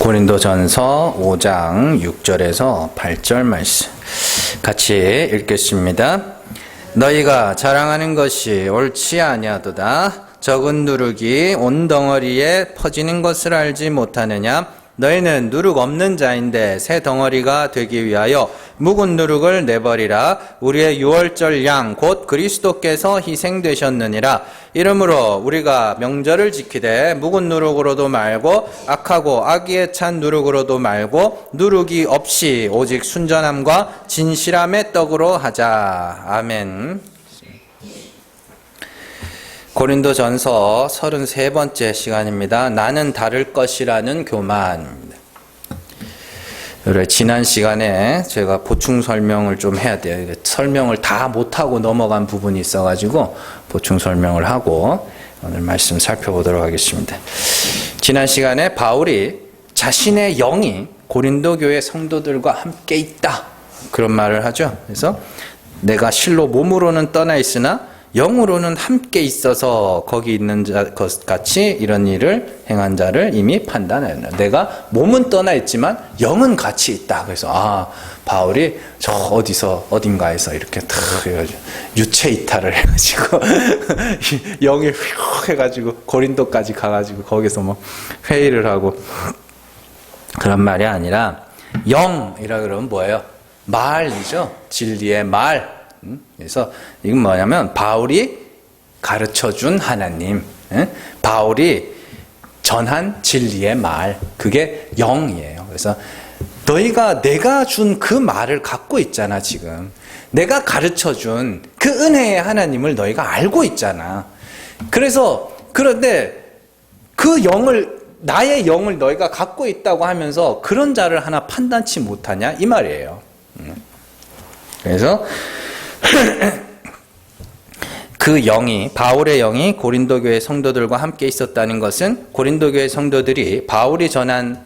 고린도전서 5장 6절에서 8절 말씀 같이 읽겠습니다. 너희가 자랑하는 것이 옳지 아니하도다. 적은 누룩이 온 덩어리에 퍼지는 것을 알지 못하느냐? 너희는 누룩 없는 자인데 새 덩어리가 되기 위하여 묵은 누룩을 내버리라. 우리의 유월절 양 곧 그리스도께서 희생되셨느니라. 이러므로 우리가 명절을 지키되 묵은 누룩으로도 말고 악하고 악의에 찬 누룩으로도 말고 누룩이 없이 오직 순전함과 진실함의 떡으로 하자. 아멘. 고린도전서 33번째 시간입니다. 나는 다를 것이라는 교만입니다. 지난 시간에 제가 보충 설명을 좀 해야 돼요. 설명을 다 못하고 넘어간 부분이 있어가지고 보충 설명을 하고 오늘 말씀 살펴보도록 하겠습니다. 지난 시간에 바울이 자신의 영이 고린도 교회 성도들과 함께 있다, 그런 말을 하죠. 그래서 내가 실로 몸으로는 떠나 있으나 영으로는 함께 있어서 거기 있는 것 같이 이런 일을 행한 자를 이미 판단하였다. 내가 몸은 떠나 있지만 영은 같이 있다. 그래서 바울이 저 어딘가에서 이렇게 탁 해가지고 유체 이탈을 해가지고 영이 휙 해가지고 고린도까지 가가지고 거기서 뭐 회의를 하고, 그런 말이 아니라 영이라 그러면 뭐예요? 말이죠. 진리의 말. 그래서 이건 뭐냐면 바울이 가르쳐준 하나님, 바울이 전한 진리의 말, 그게 영이에요. 그래서 너희가 내가 준 그 말을 갖고 있잖아. 지금 내가 가르쳐준 그 은혜의 하나님을 너희가 알고 있잖아. 그런데 그 영을, 나의 영을 너희가 갖고 있다고 하면서 그런 자를 하나 판단치 못하냐, 이 말이에요. 그래서 그 영이, 바울의 영이 고린도 교회 성도들과 함께 있었다는 것은 고린도 교회 성도들이 바울이 전한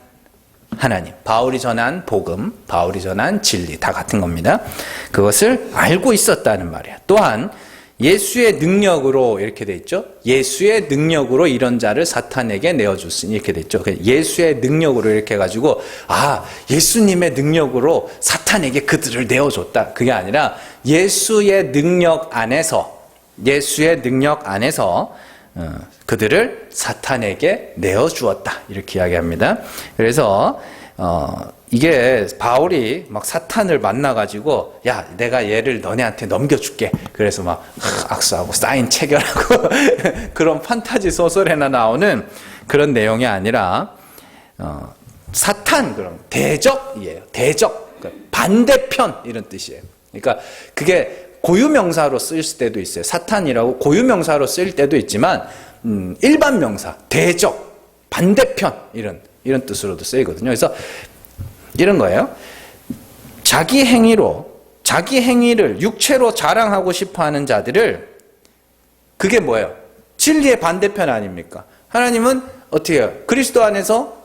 하나님, 바울이 전한 복음, 바울이 전한 진리 다 같은 겁니다. 그것을 알고 있었다는 말이야. 또한 예수의 능력으로, 이렇게 돼 있죠. 예수의 능력으로 이런 자를 사탄에게 내어줬으니, 이렇게 돼 있죠. 예수의 능력으로 이렇게 해가지고 예수님의 능력으로 사탄에게 그들을 내어줬다, 그게 아니라 예수의 능력 안에서 그들을 사탄에게 내어주었다, 이렇게 이야기합니다. 그래서 이게 바울이 막 사탄을 만나가지고 야, 내가 얘를 너네한테 넘겨줄게, 그래서 막 악수하고 사인 체결하고 그런 판타지 소설에나 나오는 그런 내용이 아니라 사탄, 그럼 대적이에요. 대적, 그러니까 반대편, 이런 뜻이에요. 그러니까 그게 고유명사로 쓰일 때도 있어요. 사탄이라고 고유명사로 쓰일 때도 있지만 일반 명사, 대적, 반대편, 이런 뜻으로도 쓰이거든요. 그래서 이런 거예요. 자기 행위를 육체로 자랑하고 싶어하는 자들을, 그게 뭐예요? 진리의 반대편 아닙니까? 하나님은 어떻게 해요? 그리스도 안에서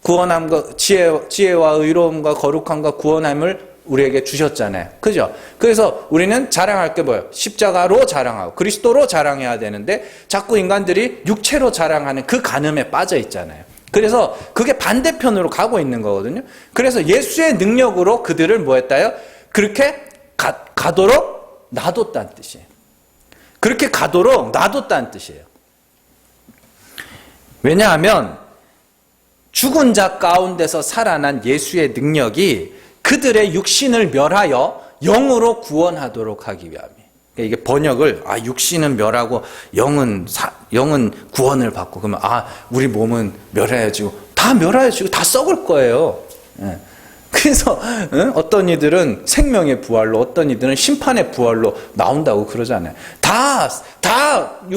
구원함과 지혜와 의로움과 거룩함과 구원함을 우리에게 주셨잖아요. 그죠? 그래서 우리는 자랑할 게 뭐예요? 십자가로 자랑하고 그리스도로 자랑해야 되는데 자꾸 인간들이 육체로 자랑하는 그 간음에 빠져 있잖아요. 그래서 그게 반대편으로 가고 있는 거거든요. 그래서 예수의 능력으로 그들을 뭐 했다요? 그렇게 가도록 놔뒀다는 뜻이에요. 그렇게 가도록 놔뒀다는 뜻이에요. 왜냐하면 죽은 자 가운데서 살아난 예수의 능력이 그들의 육신을 멸하여 영으로 구원하도록 하기 위함이에요. 이게 번역을 육신은 멸하고 영은 구원을 받고, 그러면 우리 몸은 멸해지고 다 멸해지고 다 썩을 거예요. 그래서 어떤 이들은 생명의 부활로, 어떤 이들은 심판의 부활로 나온다고 그러잖아요.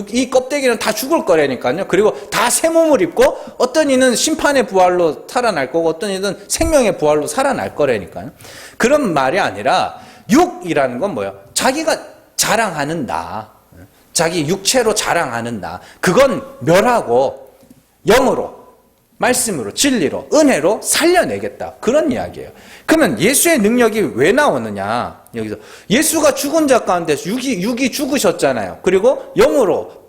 이 껍데기는 다 죽을 거라니까요. 그리고 다 새 몸을 입고 어떤 이는 심판의 부활로 살아날 거고 어떤 이는 생명의 부활로 살아날 거라니까요. 그런 말이 아니라 육이라는 건 뭐예요? 자기가 자랑하는 나, 자기 육체로 자랑하는 나, 그건 멸하고 영으로, 말씀으로, 진리로, 은혜로 살려내겠다, 그런 이야기예요. 그러면 예수의 능력이 왜 나오느냐? 여기서 예수가 죽은 자 가운데서 육이 죽으셨잖아요. 그리고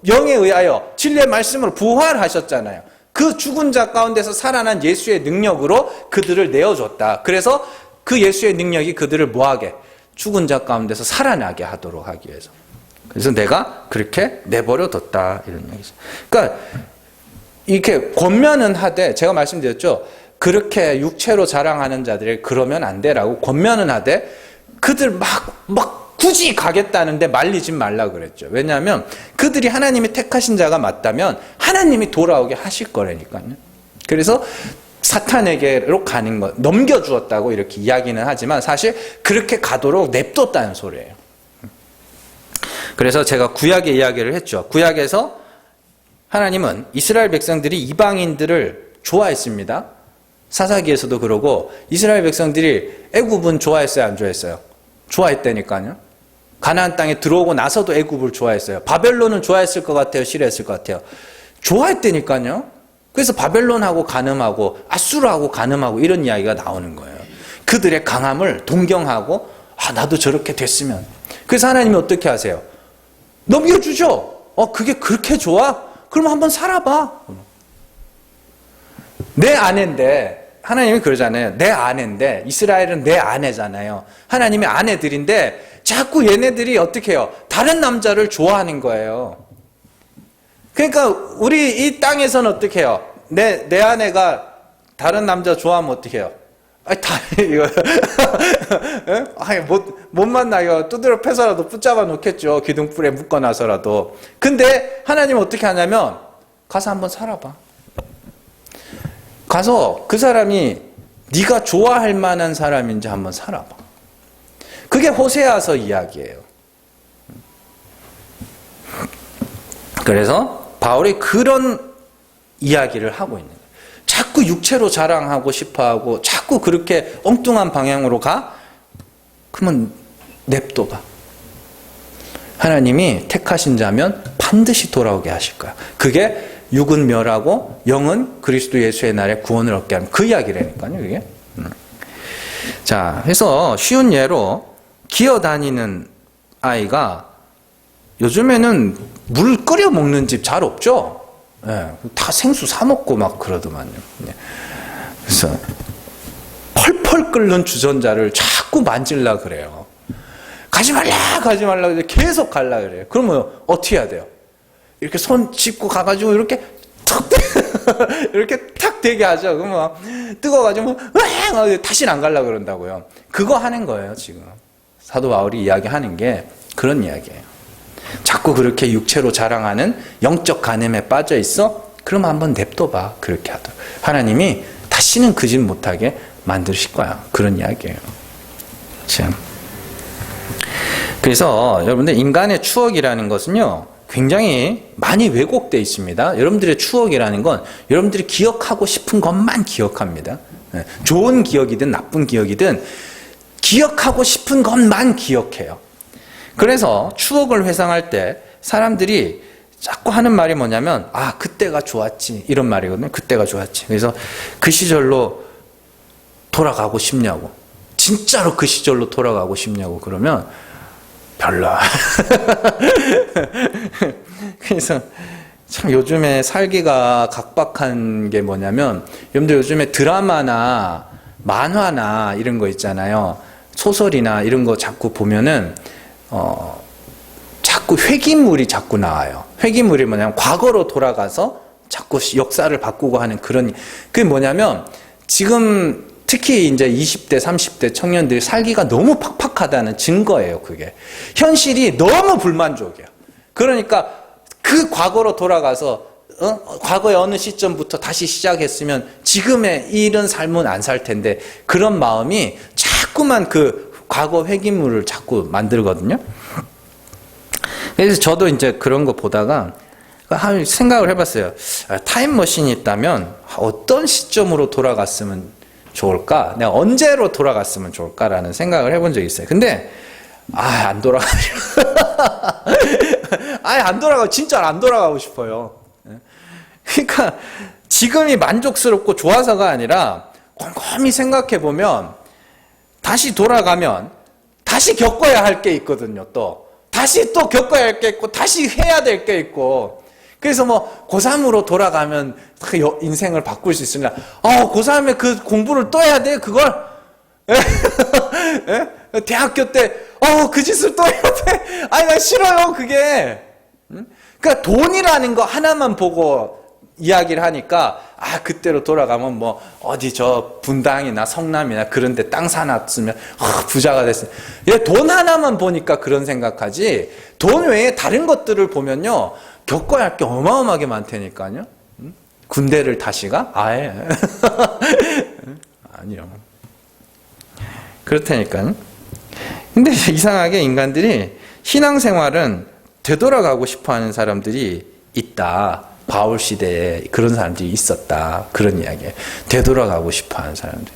영에 의하여 진리의 말씀으로 부활하셨잖아요. 그 죽은 자 가운데서 살아난 예수의 능력으로 그들을 내어줬다. 그래서 그 예수의 능력이 그들을 뭐하게? 죽은 자 가운데서 살아나게 하도록 하기 위해서. 그래서 내가 그렇게 내버려뒀다. 이런 얘기죠. 그러니까 이렇게 권면은 하되, 제가 말씀드렸죠. 그렇게 육체로 자랑하는 자들이 그러면 안 되라고 권면은 하되, 그들 막 굳이 가겠다는데 말리지 말라 그랬죠. 왜냐하면 그들이 하나님이 택하신 자가 맞다면 하나님이 돌아오게 하실 거라니까요. 그래서 사탄에게로 가는 것, 넘겨주었다고 이렇게 이야기는 하지만 사실 그렇게 가도록 냅뒀다는 소리예요. 그래서 제가 구약의 이야기를 했죠. 구약에서 하나님은 이스라엘 백성들이 이방인들을 좋아했습니다. 사사기에서도 그러고, 이스라엘 백성들이 애굽은 좋아했어요, 안 좋아했어요? 좋아했다니까요. 가나안 땅에 들어오고 나서도 애굽을 좋아했어요. 바벨론은 좋아했을 것 같아요, 싫어했을 것 같아요? 좋아했다니까요. 그래서 바벨론하고 간음하고 아수르하고 간음하고 이런 이야기가 나오는 거예요. 그들의 강함을 동경하고, 나도 저렇게 됐으면. 그래서 하나님이 어떻게 하세요? 넘겨주죠. 그게 그렇게 좋아? 그럼 한번 살아봐. 내 아내인데, 하나님이 그러잖아요. 내 아내인데, 이스라엘은 내 아내잖아요. 하나님의 아내들인데 자꾸 얘네들이 어떻게 해요? 다른 남자를 좋아하는 거예요. 그러니까 우리 이 땅에서는 어떻게 해요? 내 아내가 다른 남자 좋아하면 어떻게 해요? 못 만나요. 두드려 패서라도 붙잡아 놓겠죠. 기둥불에 묶어놔서라도. 근데 하나님은 어떻게 하냐면, 가서 한번 살아봐. 가서 그 사람이 네가 좋아할 만한 사람인지 한번 살아봐. 그게 호세아서 이야기예요. 그래서 바울이 그런 이야기를 하고 있는 거예요. 자꾸 육체로 자랑하고 싶어하고 자꾸 그렇게 엉뚱한 방향으로 가? 그러면 냅둬봐. 하나님이 택하신 자면 반드시 돌아오게 하실 거야. 그게 육은 멸하고 영은 그리스도 예수의 날에 구원을 얻게 하는 그 이야기라니까요, 이게. 자, 해서 쉬운 예로 기어다니는 아이가 요즘에는 물 끓여 먹는 집 잘 없죠? 네, 다 생수 사 먹고 막 그러더만요. 네. 그래서 펄펄 끓는 주전자를 자꾸 만질라 그래요. 가지 말라 계속 갈라 그래요. 그러면 어떻게 해야 돼요? 이렇게 손 짚고 가가지고 이렇게 탁 이렇게 탁 되게 하죠. 그러면 뜨거워가지고 다시는 안 갈라 그런다고요. 그거 하는 거예요, 지금. 사도 바울이 이야기하는 게 그런 이야기예요. 자꾸 그렇게 육체로 자랑하는 영적 간음에 빠져 있어? 그럼 한번 냅둬봐. 그렇게 하도록. 하나님이 다시는 그 짓 못하게 만드실 거야. 그런 이야기예요. 참. 그래서 여러분들 인간의 추억이라는 것은요, 굉장히 많이 왜곡되어 있습니다. 여러분들의 추억이라는 건 여러분들이 기억하고 싶은 것만 기억합니다. 좋은 기억이든 나쁜 기억이든 기억하고 싶은 것만 기억해요. 그래서 추억을 회상할 때 사람들이 자꾸 하는 말이 뭐냐면, 그때가 좋았지, 이런 말이거든요. 그때가 좋았지. 그래서 그 시절로 돌아가고 싶냐고, 진짜로 그 시절로 돌아가고 싶냐고 그러면 별로. 그래서 참 요즘에 살기가 각박한 게 뭐냐면, 여러분들 요즘에 드라마나 만화나 이런 거 있잖아요. 소설이나 이런 거 자꾸 보면은 자꾸 회귀물이 자꾸 나와요. 회귀물이 뭐냐면 과거로 돌아가서 자꾸 역사를 바꾸고 하는 그런, 그게 뭐냐면 지금 특히 이제 20대, 30대 청년들이 살기가 너무 팍팍하다는 증거예요, 그게. 현실이 너무 불만족이에요. 그러니까 그 과거로 돌아가서 과거의 어느 시점부터 다시 시작했으면 지금의 이런 삶은 안 살 텐데, 그런 마음이 자꾸만 그 과거 회귀물을 자꾸 만들거든요. 그래서 저도 이제 그런 거 보다가 생각을 해봤어요. 타임머신이 있다면 어떤 시점으로 돌아갔으면 좋을까? 내가 언제로 돌아갔으면 좋을까라는 생각을 해본 적이 있어요. 근데 안 돌아가요. 안 돌아가고, 진짜 안 돌아가고 싶어요. 그러니까 지금이 만족스럽고 좋아서가 아니라 곰곰이 생각해 보면 다시 돌아가면 다시 겪어야 할 게 있거든요. 다시 또 겪어야 할 게 있고 다시 해야 될 게 있고. 그래서 뭐 고3으로 돌아가면 인생을 바꿀 수 있으나 고3에 그 공부를 또 해야 돼 그걸? 예? 대학교 때 그 짓을 또 해야 돼? 아니 나 싫어요 그게. 그러니까 돈이라는 거 하나만 보고 이야기를 하니까 그때로 돌아가면 뭐 어디 저 분당이나 성남이나 그런 데 땅 사놨으면 부자가 됐어요. 얘 돈 하나만 보니까 그런 생각하지 돈 외에 다른 것들을 보면요 겪어야 할 게 어마어마하게 많다니까요. 군대를 다시 가? 아예 아니요. 그렇다니까요. 근데 이상하게 인간들이 신앙생활은 되돌아가고 싶어하는 사람들이 있다. 바울 시대에 그런 사람들이 있었다. 그런 이야기예요. 되돌아가고 싶어하는 사람들.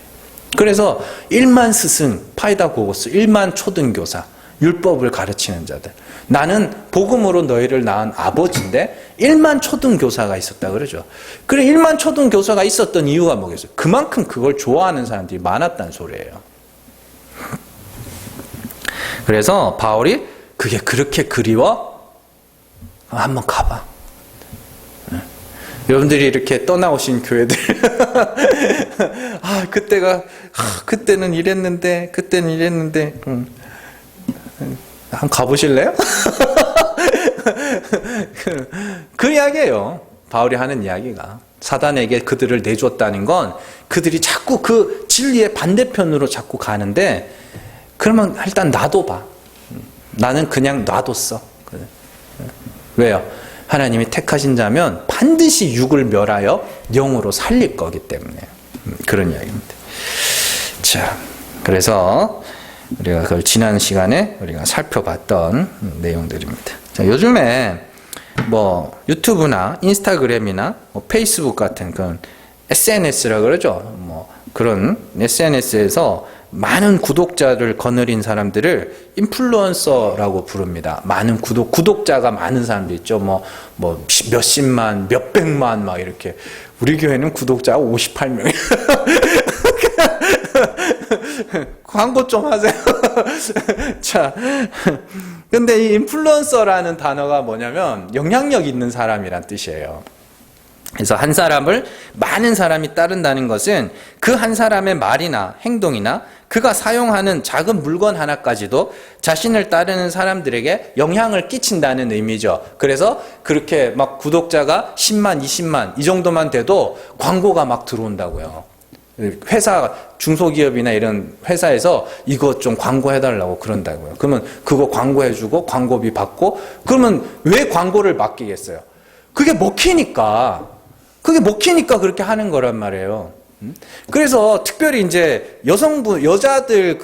그래서 1만 스승, 파이다 고고스, 1만 초등교사, 율법을 가르치는 자들. 나는 복음으로 너희를 낳은 아버지인데 1만 초등교사가 있었다 그러죠. 그래 1만 초등교사가 있었던 이유가 뭐겠어요? 그만큼 그걸 좋아하는 사람들이 많았다는 소리예요. 그래서 바울이 그게 그렇게 그리워? 한번 가봐. 여러분들이 이렇게 떠나오신 교회들 그때는 이랬는데 한번 가보실래요? 그 이야기예요. 바울이 하는 이야기가 사단에게 그들을 내줬다는 건 그들이 자꾸 그 진리의 반대편으로 자꾸 가는데 그러면 일단 놔둬봐. 나는 그냥 놔뒀어. 왜요? 하나님이 택하신 자면 반드시 육을 멸하여 영으로 살릴 거기 때문에 그런 이야기입니다. 자, 그래서 우리가 그걸 지난 시간에 우리가 살펴봤던 내용들입니다. 자, 요즘에 뭐 유튜브나 인스타그램이나 뭐 페이스북 같은 그런 SNS라 그러죠. 뭐 그런 SNS에서 많은 구독자를 거느린 사람들을 인플루언서라고 부릅니다. 많은 구독자가 많은 사람들 있죠. 뭐 몇십만, 몇백만 막 이렇게. 우리 교회는 구독자가 58명. 광고 좀 하세요. 자, 근데 이 인플루언서라는 단어가 뭐냐면 영향력 있는 사람이란 뜻이에요. 그래서 한 사람을 많은 사람이 따른다는 것은 그 한 사람의 말이나 행동이나 그가 사용하는 작은 물건 하나까지도 자신을 따르는 사람들에게 영향을 끼친다는 의미죠. 그래서 그렇게 막 구독자가 10만, 20만 이 정도만 돼도 광고가 막 들어온다고요. 회사, 중소기업이나 이런 회사에서 이거 좀 광고해달라고 그런다고요. 그러면 그거 광고해주고 광고비 받고 그러면 왜 광고를 맡기겠어요? 그게 먹히니까 그렇게 하는 거란 말이에요. 그래서 특별히 이제 여자들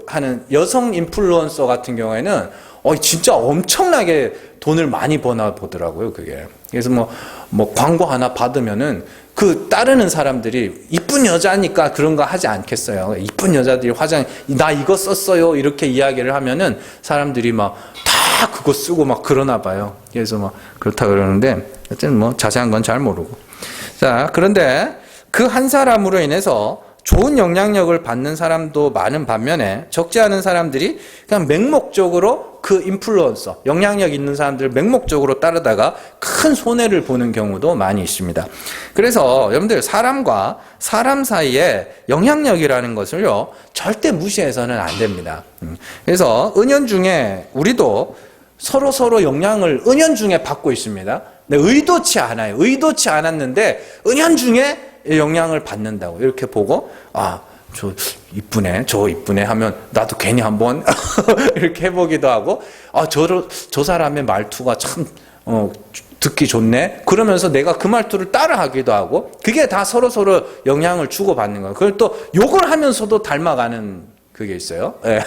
하는 여성 인플루언서 같은 경우에는 진짜 엄청나게 돈을 많이 버나 보더라고요, 그게. 그래서 뭐 광고 하나 받으면은 그 따르는 사람들이 이쁜 여자니까 그런 거 하지 않겠어요. 이쁜 여자들이 나 이거 썼어요. 이렇게 이야기를 하면은 사람들이 막 다 그거 쓰고 막 그러나 봐요. 그래서 막 그렇다 그러는데 어쨌든 뭐 자세한 건 잘 모르고. 자, 그런데 그 한 사람으로 인해서 좋은 영향력을 받는 사람도 많은 반면에 적지 않은 사람들이 그냥 맹목적으로 그 인플루언서, 영향력 있는 사람들을 맹목적으로 따르다가 큰 손해를 보는 경우도 많이 있습니다. 그래서 여러분들 사람과 사람 사이에 영향력이라는 것을요 절대 무시해서는 안 됩니다. 그래서 은연중에 우리도 서로 영향을 은연중에 받고 있습니다. 근데 의도치 않아요. 의도치 않았는데 은연중에 영향을 받는다고 이렇게 보고 저 이쁘네 하면 나도 괜히 한번 이렇게 해보기도 하고 저 사람의 말투가 참 듣기 좋네 그러면서 내가 그 말투를 따라하기도 하고 그게 다 서로 영향을 주고받는 거예요. 그걸 또 욕을 하면서도 닮아가는 그게 있어요. 예,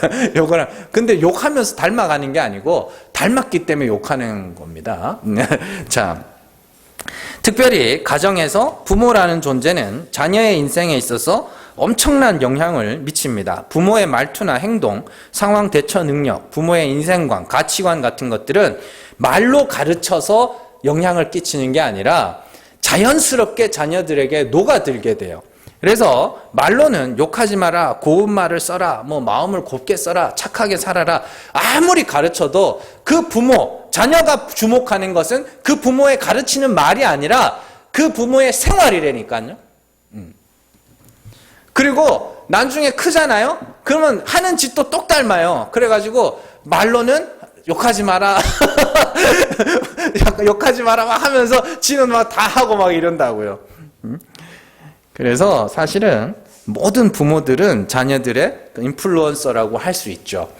근데 욕하면서 닮아가는 게 아니고 닮았기 때문에 욕하는 겁니다. 자, 특별히 가정에서 부모라는 존재는 자녀의 인생에 있어서 엄청난 영향을 미칩니다. 부모의 말투나 행동, 상황 대처 능력, 부모의 인생관, 가치관 같은 것들은 말로 가르쳐서 영향을 끼치는 게 아니라 자연스럽게 자녀들에게 녹아들게 돼요. 그래서 말로는 욕하지 마라, 고운 말을 써라, 뭐 마음을 곱게 써라, 착하게 살아라, 아무리 가르쳐도 그 부모, 자녀가 주목하는 것은 그 부모의 가르치는 말이 아니라 그 부모의 생활이라니까요. 그리고 나중에 크잖아요. 그러면 하는 짓도 똑 닮아요. 그래가지고 말로는 욕하지 마라, 욕하지 마라 막 하면서 지는 막 다 하고 막 이런다고요. 그래서 사실은 모든 부모들은 자녀들의 인플루언서라고 할 수 있죠.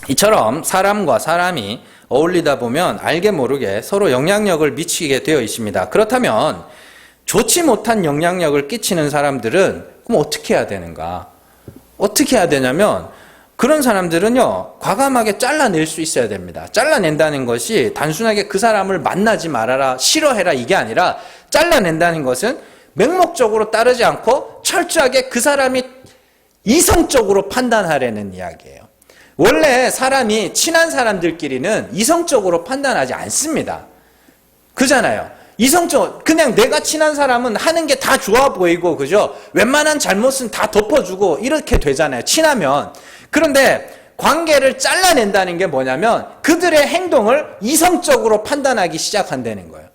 이처럼 사람과 사람이 어울리다 보면 알게 모르게 서로 영향력을 미치게 되어 있습니다. 그렇다면 좋지 못한 영향력을 끼치는 사람들은 그럼 어떻게 해야 되는가? 어떻게 해야 되냐면 그런 사람들은요, 과감하게 잘라낼 수 있어야 됩니다. 잘라낸다는 것이 단순하게 그 사람을 만나지 말아라, 싫어해라 이게 아니라 잘라낸다는 것은 맹목적으로 따르지 않고 철저하게 그 사람이 이성적으로 판단하려는 이야기예요. 원래 사람이 친한 사람들끼리는 이성적으로 판단하지 않습니다. 그잖아요. 이성적, 그냥 내가 친한 사람은 하는 게 다 좋아 보이고, 그죠? 웬만한 잘못은 다 덮어주고 이렇게 되잖아요. 친하면. 그런데 관계를 잘라낸다는 게 뭐냐면 그들의 행동을 이성적으로 판단하기 시작한다는 거예요.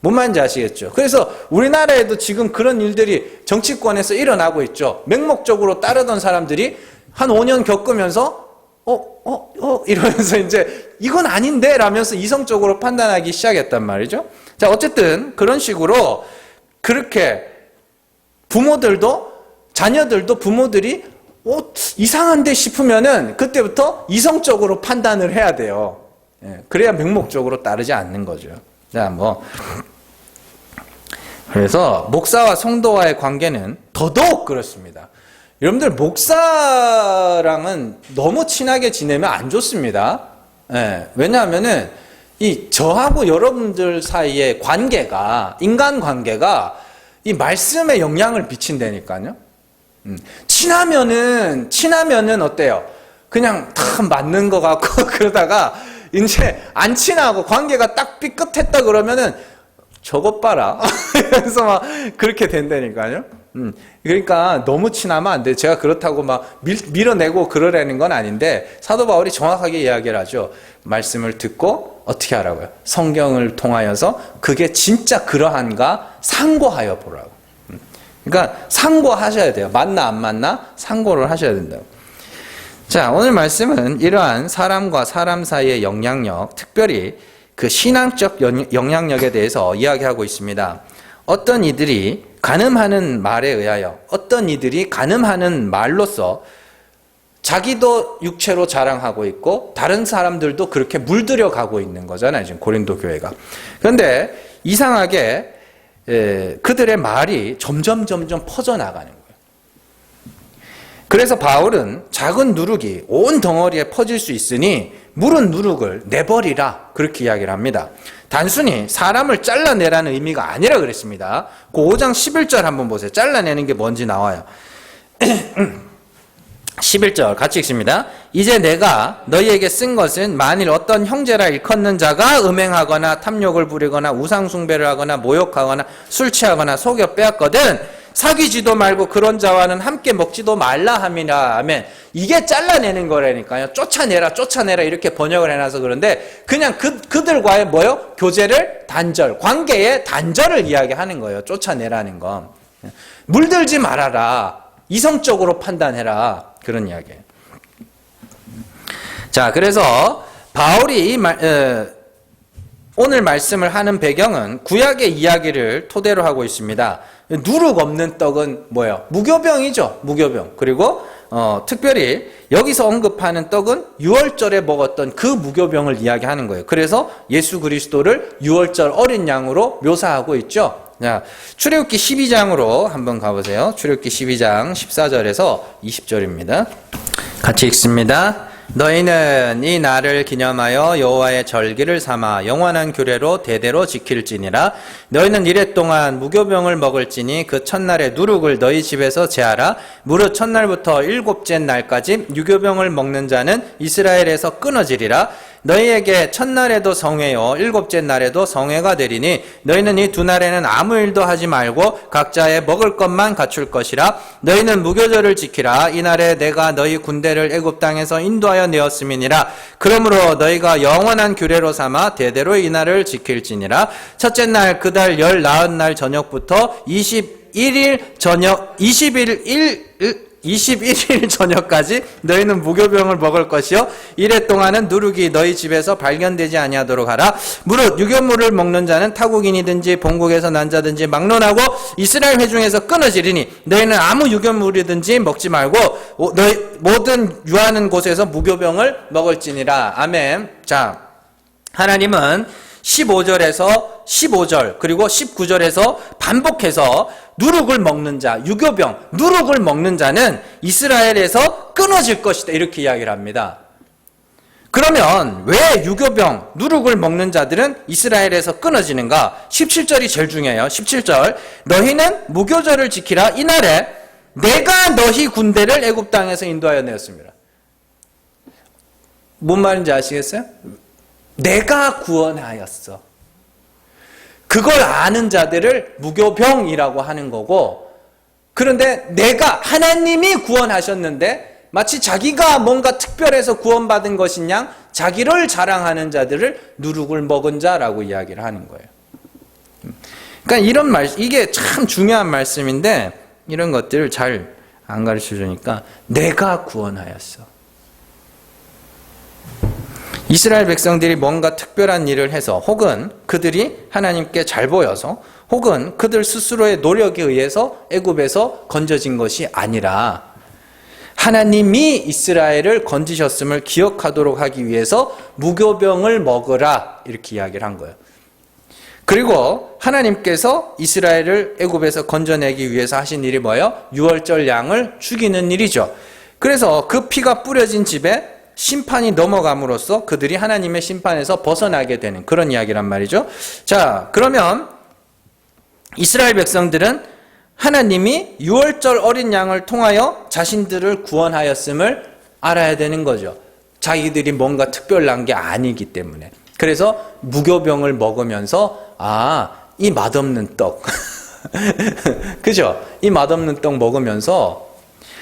뭔 말인지 아시겠죠? 그래서 우리나라에도 지금 그런 일들이 정치권에서 일어나고 있죠. 맹목적으로 따르던 사람들이 한 5년 겪으면서 이러면서 이제 이건 아닌데 라면서 이성적으로 판단하기 시작했단 말이죠. 자, 어쨌든 그런 식으로 그렇게 부모들도 자녀들도 부모들이 이상한데 싶으면은 그때부터 이성적으로 판단을 해야 돼요. 그래야 맹목적으로 따르지 않는 거죠. 자, 그래서 목사와 성도와의 관계는 더더욱 그렇습니다. 여러분들 목사랑은 너무 친하게 지내면 안 좋습니다. 왜냐하면은 저하고 여러분들 사이의 관계가, 인간관계가 이 말씀에 영향을 미친다니까요. 친하면은 어때요? 그냥 다 맞는 것 같고 그러다가 이제 안 친하고 관계가 딱 삐끗했다 그러면은 저것 봐라. 그래서 막 그렇게 된다니까요. 그러니까 너무 친하면 안 돼요. 제가 그렇다고 막 밀어내고 그러라는 건 아닌데 사도 바울이 정확하게 이야기를 하죠. 말씀을 듣고 어떻게 하라고요? 성경을 통하여서 그게 진짜 그러한가 상고하여 보라고. 그러니까 상고하셔야 돼요. 맞나 안 맞나 상고를 하셔야 된다고. 자, 오늘 말씀은 이러한 사람과 사람 사이의 영향력, 특별히 그 신앙적 영향력에 대해서 이야기하고 있습니다. 어떤 이들이 간음하는 말에 의하여, 어떤 이들이 간음하는 말로써 자기도 육체로 자랑하고 있고 다른 사람들도 그렇게 물들여 가고 있는 거잖아요. 지금 고린도 교회가. 그런데 이상하게 그들의 말이 점점 퍼져나가는 거예요. 그래서 바울은 작은 누룩이 온 덩어리에 퍼질 수 있으니 물은 누룩을 내버리라 그렇게 이야기를 합니다. 단순히 사람을 잘라내라는 의미가 아니라 그랬습니다. 그 5장 11절 한번 보세요. 잘라내는 게 뭔지 나와요. 11절 같이 읽습니다. 이제 내가 너희에게 쓴 것은 만일 어떤 형제라 일컫는 자가 음행하거나 탐욕을 부리거나 우상숭배를 하거나 모욕하거나 술 취하거나 속여 빼앗거든 사귀지도 말고 그런 자와는 함께 먹지도 말라 함이라 하면 이게 잘라내는 거라니까요. 쫓아내라 이렇게 번역을 해놔서 그런데 그냥 그들과의 교제를 단절, 관계의 단절을 이야기하는 거예요. 쫓아내라는 건. 물들지 말아라. 이성적으로 판단해라. 그런 이야기예요. 자, 그래서 바울이 오늘 말씀을 하는 배경은 구약의 이야기를 토대로 하고 있습니다. 누룩 없는 떡은 뭐예요? 무교병이죠. 무교병. 그리고 특별히 여기서 언급하는 떡은 유월절에 먹었던 그 무교병을 이야기하는 거예요. 그래서 예수 그리스도를 유월절 어린 양으로 묘사하고 있죠. 자, 출애굽기 12장으로 한번 가보세요. 출애굽기 12장 14절에서 20절입니다. 같이 읽습니다. 너희는 이 날을 기념하여 여호와의 절기를 삼아 영원한 규례로 대대로 지킬지니라. 너희는 이래 동안 무교병을 먹을지니 그 첫날에 누룩을 너희 집에서 제하라. 무릇 첫날부터 일곱째 날까지 무교병을 먹는 자는 이스라엘에서 끊어지리라. 너희에게 첫날에도 성회요 일곱째 날에도 성회가 되리니 너희는 이 두 날에는 아무 일도 하지 말고 각자의 먹을 것만 갖출 것이라. 너희는 무교절을 지키라. 이날에 내가 너희 군대를 애굽 땅에서 인도하여 내었음이니라. 그러므로 너희가 영원한 규례로 삼아 대대로 이 날을 지킬지니라. 첫째 날 그 달 열 나흔 날 저녁부터 21일 저녁까지 너희는 무교병을 먹을 것이요 이래 동안은 누룩이 너희 집에서 발견되지 아니하도록 하라. 무릇 유교물을 먹는 자는 타국인이든지 본국에서 난 자든지 막론하고 이스라엘 회중에서 끊어지리니 너희는 아무 유교물이든지 먹지 말고 너희 모든 유하는 곳에서 무교병을 먹을지니라. 아멘. 자, 하나님은 15절에서 15절 그리고 19절에서 반복해서 누룩을 먹는 자, 유교병, 누룩을 먹는 자는 이스라엘에서 끊어질 것이다 이렇게 이야기를 합니다. 그러면 왜 유교병, 누룩을 먹는 자들은 이스라엘에서 끊어지는가? 17절이 제일 중요해요. 17절 너희는 무교절을 지키라. 이날에 내가 너희 군대를 애굽 땅에서 인도하여 내었습니다. 뭔 말인지 아시겠어요? 내가 구원하였어. 그걸 아는 자들을 무교병이라고 하는 거고, 그런데 내가 하나님이 구원하셨는데 마치 자기가 뭔가 특별해서 구원받은 것인 양 자기를 자랑하는 자들을 누룩을 먹은 자라고 이야기를 하는 거예요. 그러니까 이런 말, 이게 참 중요한 말씀인데 이런 것들을 잘 안 가르쳐 주니까 내가 구원하였어. 이스라엘 백성들이 뭔가 특별한 일을 해서 혹은 그들이 하나님께 잘 보여서 혹은 그들 스스로의 노력에 의해서 애굽에서 건져진 것이 아니라 하나님이 이스라엘을 건지셨음을 기억하도록 하기 위해서 무교병을 먹으라 이렇게 이야기를 한 거예요. 그리고 하나님께서 이스라엘을 애굽에서 건져내기 위해서 하신 일이 뭐예요? 유월절 양을 죽이는 일이죠. 그래서 그 피가 뿌려진 집에 심판이 넘어감으로써 그들이 하나님의 심판에서 벗어나게 되는 그런 이야기란 말이죠. 자, 그러면 이스라엘 백성들은 하나님이 유월절 어린 양을 통하여 자신들을 구원하였음을 알아야 되는 거죠. 자기들이 뭔가 특별한 게 아니기 때문에. 그래서 무교병을 먹으면서 이 맛없는 떡 그죠? 이 맛없는 떡 먹으면서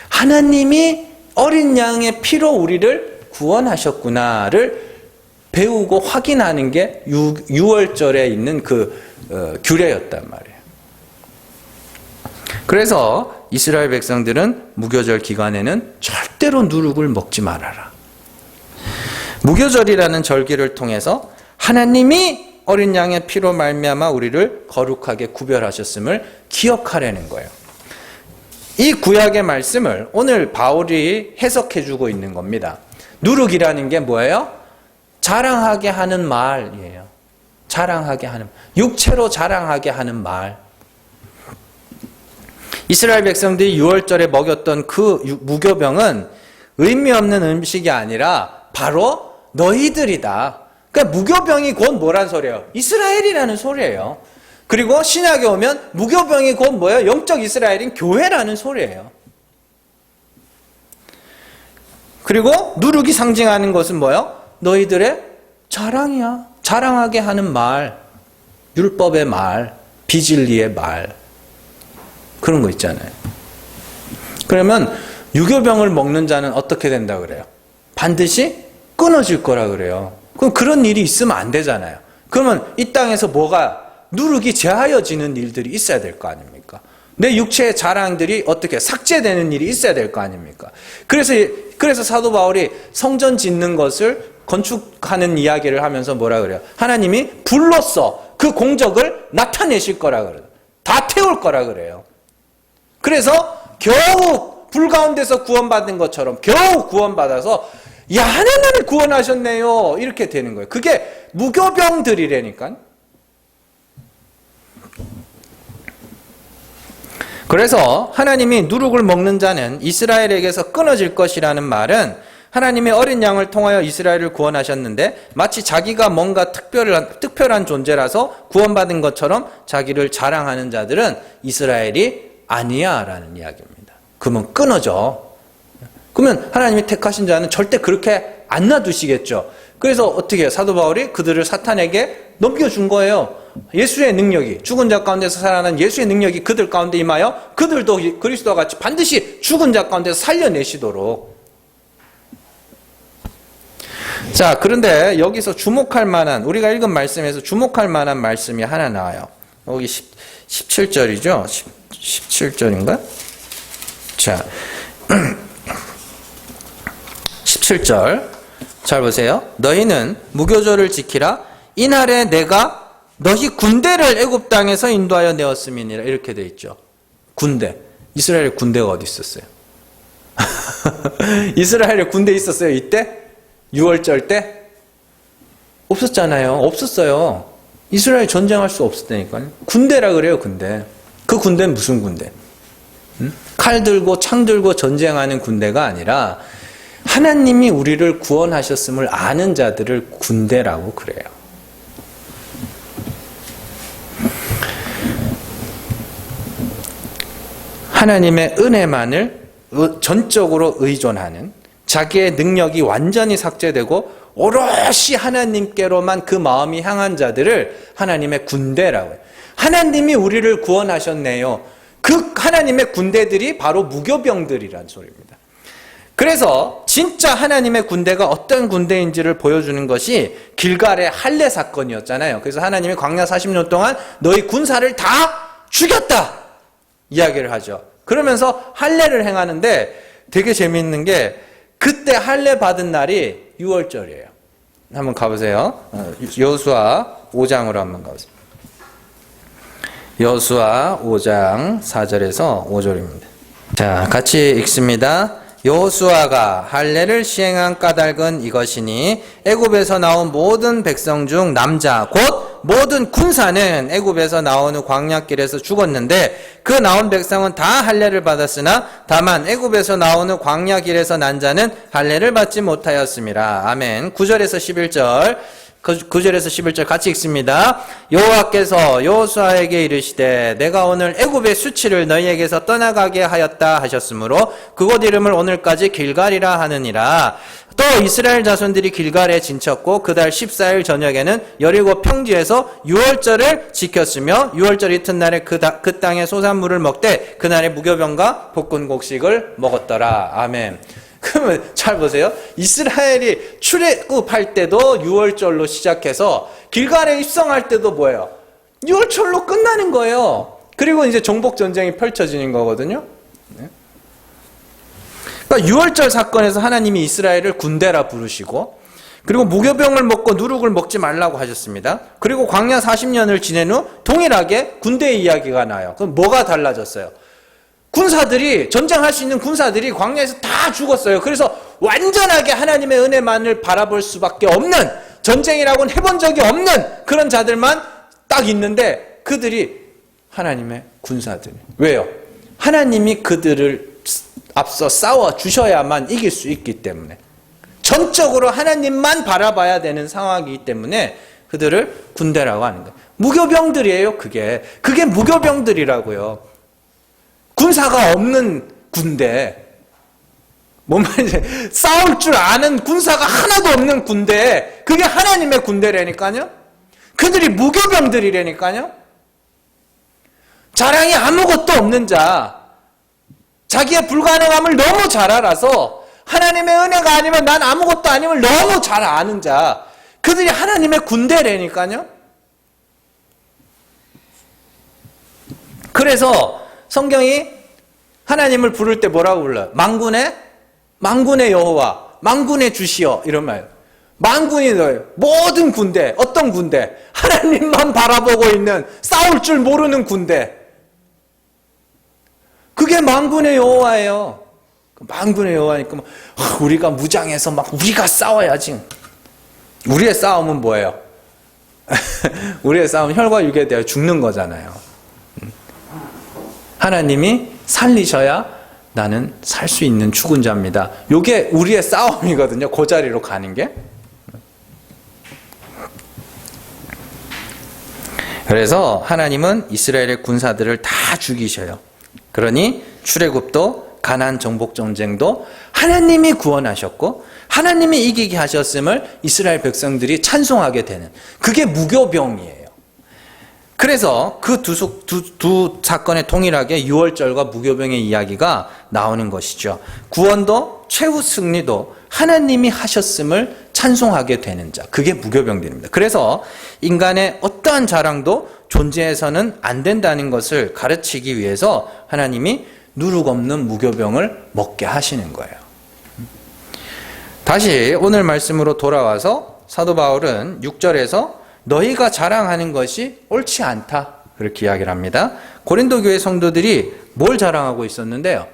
하나님이 어린 양의 피로 우리를 구원하셨구나를 배우고 확인하는 게 유월절에 있는 그 규례였단 말이에요. 그래서 이스라엘 백성들은 무교절 기간에는 절대로 누룩을 먹지 말아라. 무교절이라는 절기를 통해서 하나님이 어린 양의 피로 말미암아 우리를 거룩하게 구별하셨음을 기억하려는 거예요. 이 구약의 말씀을 오늘 바울이 해석해주고 있는 겁니다. 누룩이라는 게 뭐예요? 자랑하게 하는 말이에요. 자랑하게 하는, 육체로 자랑하게 하는 말. 이스라엘 백성들이 유월절에 먹였던 그 무교병은 의미 없는 음식이 아니라 바로 너희들이다. 그러니까 무교병이 곧 뭐란 소리예요? 이스라엘이라는 소리예요. 그리고 신약에 오면 무교병이 곧 뭐예요? 영적 이스라엘인 교회라는 소리예요. 그리고 누룩이 상징하는 것은 뭐예요? 너희들의 자랑이야. 자랑하게 하는 말, 율법의 말, 비진리의 말, 그런 거 있잖아요. 그러면 유교병을 먹는 자는 어떻게 된다 그래요? 반드시 끊어질 거라 그래요. 그럼 그런 일이 있으면 안 되잖아요. 그러면 이 땅에서 뭐가 누룩이 제하여지는 일들이 있어야 될 거 아닙니까? 내 육체의 자랑들이 어떻게 삭제되는 일이 있어야 될 거 아닙니까? 그래서 사도 바울이 성전 짓는 것을 건축하는 이야기를 하면서 뭐라 그래요? 하나님이 불로써 그 공적을 나타내실 거라 그래요. 다 태울 거라 그래요. 그래서 겨우 불 가운데서 구원받은 것처럼 겨우 구원받아서 야, 하나님이 구원하셨네요. 이렇게 되는 거예요. 그게 무교병들이라니까. 그래서 하나님이 누룩을 먹는 자는 이스라엘에게서 끊어질 것이라는 말은 하나님이 어린 양을 통하여 이스라엘을 구원하셨는데 마치 자기가 뭔가 특별한 존재라서 구원받은 것처럼 자기를 자랑하는 자들은 이스라엘이 아니야 라는 이야기입니다. 그러면 끊어져. 그러면 하나님이 택하신 자는 절대 그렇게 안 놔두시겠죠. 그래서 어떻게 해요? 사도 바울이 그들을 사탄에게 넘겨준 거예요. 예수의 능력이, 죽은 자 가운데서 살아난 예수의 능력이 그들 가운데 임하여 그들도 그리스도와 같이 반드시 죽은 자 가운데서 살려내시도록. 자, 그런데 여기서 주목할 만한, 우리가 읽은 말씀에서 주목할 만한 말씀이 하나 나와요. 여기 17절이죠? 17절인가? 자, 17절. 잘 보세요. 너희는 무교절을 지키라. 이날에 내가 너희 군대를 애굽 땅에서 인도하여 내었음이니라. 이렇게 돼 있죠. 군대. 이스라엘의 군대가 어디 있었어요? 이스라엘의 군대 있었어요, 이때? 6월절 때? 없었잖아요. 없었어요. 이스라엘 전쟁할 수 없었다니까요. 군대라 그래요, 군대. 그 군대는 무슨 군대? 칼 들고 창 들고 전쟁하는 군대가 아니라 하나님이 우리를 구원하셨음을 아는 자들을 군대라고 그래요. 하나님의 은혜만을 전적으로 의존하는, 자기의 능력이 완전히 삭제되고 오롯이 하나님께로만 그 마음이 향한 자들을 하나님의 군대라고 해요. 하나님이 우리를 구원하셨네요. 그 하나님의 군대들이 바로 무교병들이란 소리입니다. 그래서 진짜 하나님의 군대가 어떤 군대인지를 보여주는 것이 길갈의 할례 사건이었잖아요. 그래서 하나님이 광야 40년 동안 너희 군사를 다 죽였다 이야기를 하죠. 그러면서 할례를 행하는데 되게 재미있는 게 그때 할례 받은 날이 6월절이에요. 한번 가보세요. 여호수아 5장으로 한번 가보세요. 여호수아 5장 4절에서 5절입니다. 자, 같이 읽습니다. 여호수아가 할례를 시행한 까닭은 이것이니 애굽에서 나온 모든 백성 중 남자 곧 모든 군사는 애굽에서 나온 후 광야길에서 죽었는데 그 나온 백성은 다 할례를 받았으나 다만 애굽에서 나온 후 광야길에서 난 자는 할례를 받지 못하였음이라. 아멘. 9절에서 11절 9절에서 11절 같이 읽습니다. 여호와께서 여호수아에게 이르시되 내가 오늘 애굽의 수치를 너희에게서 떠나가게 하였다 하셨으므로 그곳 이름을 오늘까지 길갈이라 하느니라. 또 이스라엘 자손들이 길갈에 진쳤고 그달 14일 저녁에는 여리고 평지에서 유월절을 지켰으며 유월절 이튿날에 그 땅의 소산물을 먹되 그날에 무교병과 볶은 곡식을 먹었더라. 아멘. 그러면 잘 보세요. 이스라엘이 출애굽할 때도 6월절로 시작해서 길갈에 입성할 때도 뭐예요? 6월절로 끝나는 거예요. 그리고 이제 정복 전쟁이 펼쳐지는 거거든요. 그러니까 6월절 사건에서 하나님이 이스라엘을 군대라 부르시고 그리고 무교병을 먹고 누룩을 먹지 말라고 하셨습니다. 그리고 광야 40년을 지낸 후 동일하게 군대의 이야기가 나요. 그럼 뭐가 달라졌어요? 군사들이, 전쟁할 수 있는 군사들이 광야에서 다 죽었어요. 그래서 완전하게 하나님의 은혜만을 바라볼 수밖에 없는, 전쟁이라고는 해본 적이 없는 그런 자들만 딱 있는데 그들이 하나님의 군사들. 왜요? 하나님이 그들을 앞서 싸워 주셔야만 이길 수 있기 때문에, 전적으로 하나님만 바라봐야 되는 상황이기 때문에 그들을 군대라고 하는 거예요. 무교병들이에요. 그게 무교병들이라고요. 군사가 없는 군대. 뭔 말인지, 싸울 줄 아는 군사가 하나도 없는 군대. 그게 하나님의 군대라니까요. 그들이 무교병들이라니까요. 자랑이 아무것도 없는 자, 자기의 불가능함을 너무 잘 알아서 하나님의 은혜가 아니면 난 아무것도 아님을 너무 잘 아는 자, 그들이 하나님의 군대라니까요. 그래서 성경이 하나님을 부를 때 뭐라고 불러요? 만군의 여호와, 만군의 주시여, 이런 말. 만군이 너예요. 모든 군대, 어떤 군대? 하나님만 바라보고 있는, 싸울 줄 모르는 군대. 그게 만군의 여호와예요. 만군의 여호와니까 우리가 무장해서 막 우리가 싸워야지. 우리의 싸움은 뭐예요? 우리의 싸움은 혈과 육에 대하여 죽는 거잖아요. 하나님이 살리셔야 나는 살 수 있는 죽은 자입니다. 이게 우리의 싸움이거든요. 그 자리로 가는 게. 그래서 하나님은 이스라엘의 군사들을 다 죽이셔요. 그러니 출애굽도 가나안 정복 전쟁도 하나님이 구원하셨고 하나님이 이기게 하셨음을 이스라엘 백성들이 찬송하게 되는, 그게 무교병이에요. 그래서 그 두 사건에 동일하게 유월절과 무교병의 이야기가 나오는 것이죠. 구원도 최후 승리도 하나님이 하셨음을 찬송하게 되는 자, 그게 무교병들입니다. 그래서 인간의 어떠한 자랑도 존재해서는 안 된다는 것을 가르치기 위해서 하나님이 누룩 없는 무교병을 먹게 하시는 거예요. 다시 오늘 말씀으로 돌아와서 사도 바울은 6절에서 너희가 자랑하는 것이 옳지 않다, 그렇게 이야기를 합니다. 고린도 교회 성도들이 뭘 자랑하고 있었는데요?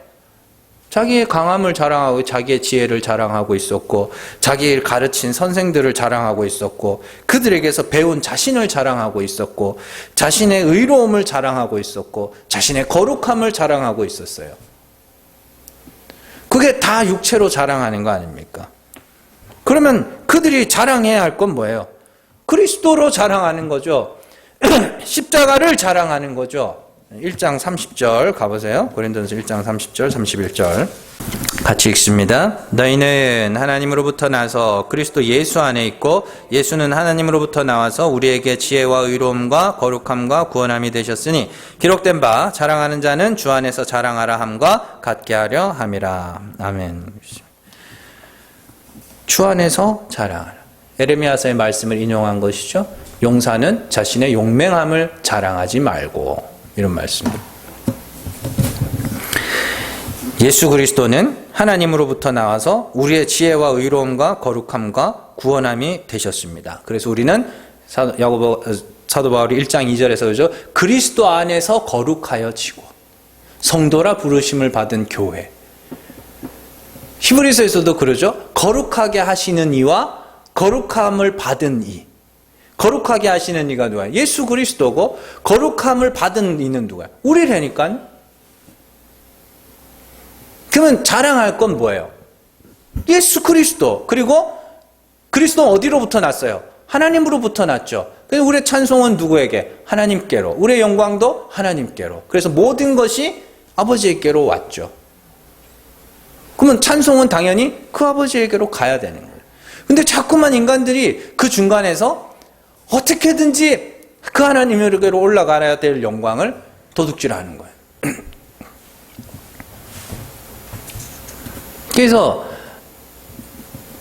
자기의 강함을 자랑하고 자기의 지혜를 자랑하고 있었고 자기를 가르친 선생들을 자랑하고 있었고 그들에게서 배운 자신을 자랑하고 있었고 자신의 의로움을 자랑하고 있었고 자신의 거룩함을 자랑하고 있었어요. 그게 다 육체로 자랑하는 거 아닙니까? 그러면 그들이 자랑해야 할 건 뭐예요? 그리스도로 자랑하는 거죠. 십자가를 자랑하는 거죠. 1장 30절 가보세요. 고린도전서 1장 30절 31절 같이 읽습니다. 너희는 하나님으로부터 나서 그리스도 예수 안에 있고 예수는 하나님으로부터 나와서 우리에게 지혜와 의로움과 거룩함과 구원함이 되셨으니 기록된 바 자랑하는 자는 주 안에서 자랑하라 함과 같게 하려 함이라. 아멘. 주 안에서 자랑하라. 에레미야서의 말씀을 인용한 것이죠. 용사는 자신의 용맹함을 자랑하지 말고, 이런 말씀. 예수 그리스도는 하나님으로부터 나와서 우리의 지혜와 의로움과 거룩함과 구원함이 되셨습니다. 그래서 우리는 사도 바울이 1장 2절에서 그러죠. 그리스도 안에서 거룩하여지고 성도라 부르심을 받은 교회. 히브리서에서도 그러죠. 거룩하게 하시는 이와 거룩함을 받은 이. 거룩하게 하시는 이가 누가요? 예수 그리스도고 거룩함을 받은 이는 누가요? 우리라니까요. 그러면 자랑할 건 뭐예요? 예수 그리스도. 그리고 그리스도는 어디로부터 났어요? 하나님으로부터 났죠. 그래서 우리의 찬송은 누구에게? 하나님께로. 우리의 영광도 하나님께로. 그래서 모든 것이 아버지에게로 왔죠. 그러면 찬송은 당연히 그 아버지에게로 가야 되는 거예요. 근데 자꾸만 인간들이 그 중간에서 어떻게든지 그 하나님에게로 올라가야 될 영광을 도둑질하는 거예요. 그래서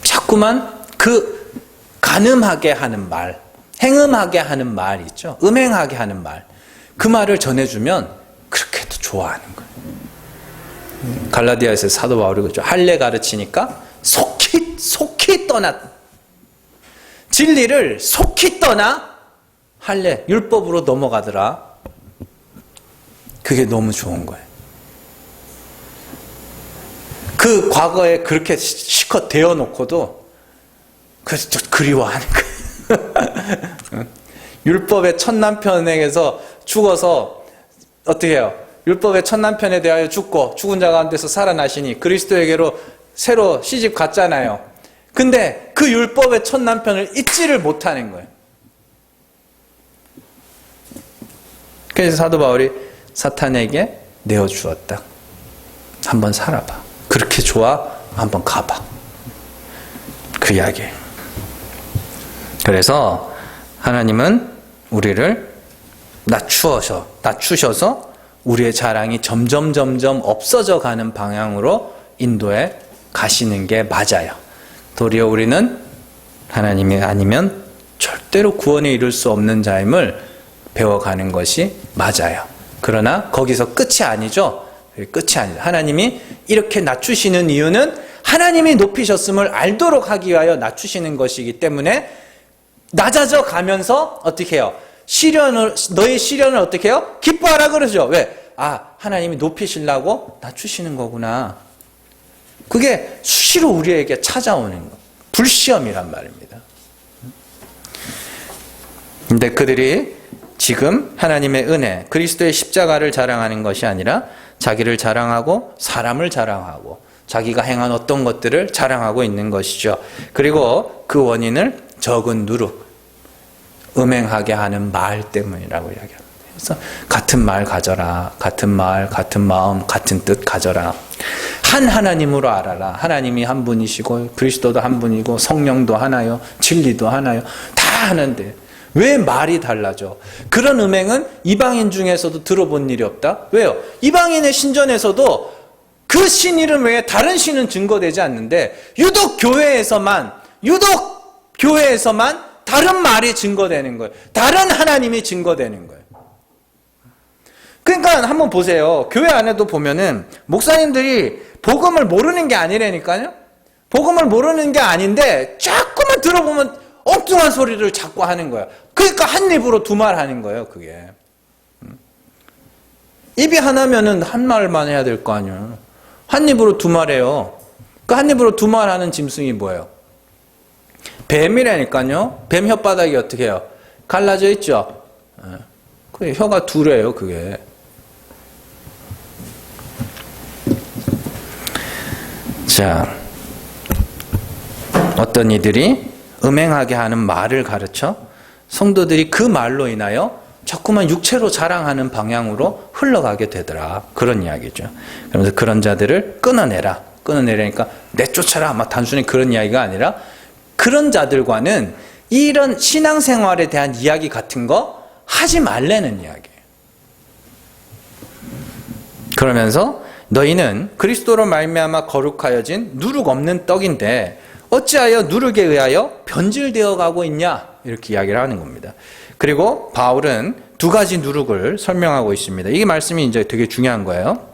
자꾸만 그 간음하게 하는 말, 행음하게 하는 말 있죠. 음행하게 하는 말, 그 말을 전해주면 그렇게도 좋아하는 거예요. 갈라디아에서 사도 바울이 그러죠. 할례 가르치니까 속히 떠나, 진리를 속히 떠나 할례 율법으로 넘어가더라. 그게 너무 좋은 거예요. 그 과거에 그렇게 실컷 대어놓고도 그래서 좀 그리워하는 거예요. 율법의 첫 남편에게서 죽어서 어떻게 해요? 율법의 첫 남편에 대하여 죽고 죽은 자 가운데서 살아나시니 그리스도에게로 새로 시집 갔잖아요. 근데 그 율법의 첫 남편을 잊지를 못하는 거예요. 그래서 사도 바울이 사탄에게 내어주었다. 한번 살아봐. 그렇게 좋아? 한번 가봐. 그 이야기예요. 그래서 하나님은 우리를 낮추셔서 우리의 자랑이 점점 없어져 가는 방향으로 인도해 가시는 게 맞아요. 도리어 우리는 하나님이 아니면 절대로 구원에 이룰 수 없는 자임을 배워가는 것이 맞아요. 그러나 거기서 끝이 아니죠. 끝이 아니죠. 하나님이 이렇게 낮추시는 이유는 하나님이 높이셨음을 알도록 하기 위하여 낮추시는 것이기 때문에 낮아져 가면서 어떻게 해요? 너의 시련을 어떻게 해요? 기뻐하라 그러죠. 왜? 하나님이 높이시려고 낮추시는 거구나. 그게 수시로 우리에게 찾아오는 거. 불시험이란 말입니다. 근데 그들이 지금 하나님의 은혜, 그리스도의 십자가를 자랑하는 것이 아니라 자기를 자랑하고 사람을 자랑하고 자기가 행한 어떤 것들을 자랑하고 있는 것이죠. 그리고 그 원인을 적은 누룩, 음행하게 하는 말 때문이라고 이야기합니다. 그래서 같은 말 가져라. 같은 말, 같은 마음, 같은 뜻 가져라. 한 하나님으로 알아라. 하나님이 한 분이시고 그리스도도 한 분이고 성령도 하나요. 진리도 하나요. 다 하는데 왜 말이 달라져? 그런 음행은 이방인 중에서도 들어본 일이 없다. 왜요? 이방인의 신전에서도 그 신 이름 외에 다른 신은 증거되지 않는데 유독 교회에서만 다른 말이 증거되는 거예요. 다른 하나님이 증거되는 거예요. 그러니까 한번 보세요. 교회 안에도 보면은 목사님들이 복음을 모르는 게 아니라니까요. 복음을 모르는 게 아닌데 자꾸만 들어보면 엉뚱한 소리를 자꾸 하는 거야. 그러니까 한 입으로 두 말 하는 거예요. 그게 입이 하나면은 한 말만 해야 될 거 아니에요. 한 입으로 두 말 해요. 그 한 입으로 두 말 하는 짐승이 뭐예요? 뱀이라니까요. 뱀 혓바닥이 어떻게 해요? 갈라져 있죠. 그 혀가 두래요. 그게. 자, 어떤 이들이 음행하게 하는 말을 가르쳐 성도들이 그 말로 인하여 자꾸만 육체로 자랑하는 방향으로 흘러가게 되더라. 그런 이야기죠. 그러면서 그런 자들을 끊어내라. 끊어내라니까 내쫓아라. 막 단순히 그런 이야기가 아니라 그런 자들과는 이런 신앙생활에 대한 이야기 같은 거 하지 말라는 이야기예요. 그러면서 너희는 그리스도로 말미암아 거룩하여진 누룩 없는 떡인데 어찌하여 누룩에 의하여 변질되어 가고 있냐? 이렇게 이야기를 하는 겁니다. 그리고 바울은 두 가지 누룩을 설명하고 있습니다. 이 말씀이 이제 되게 중요한 거예요.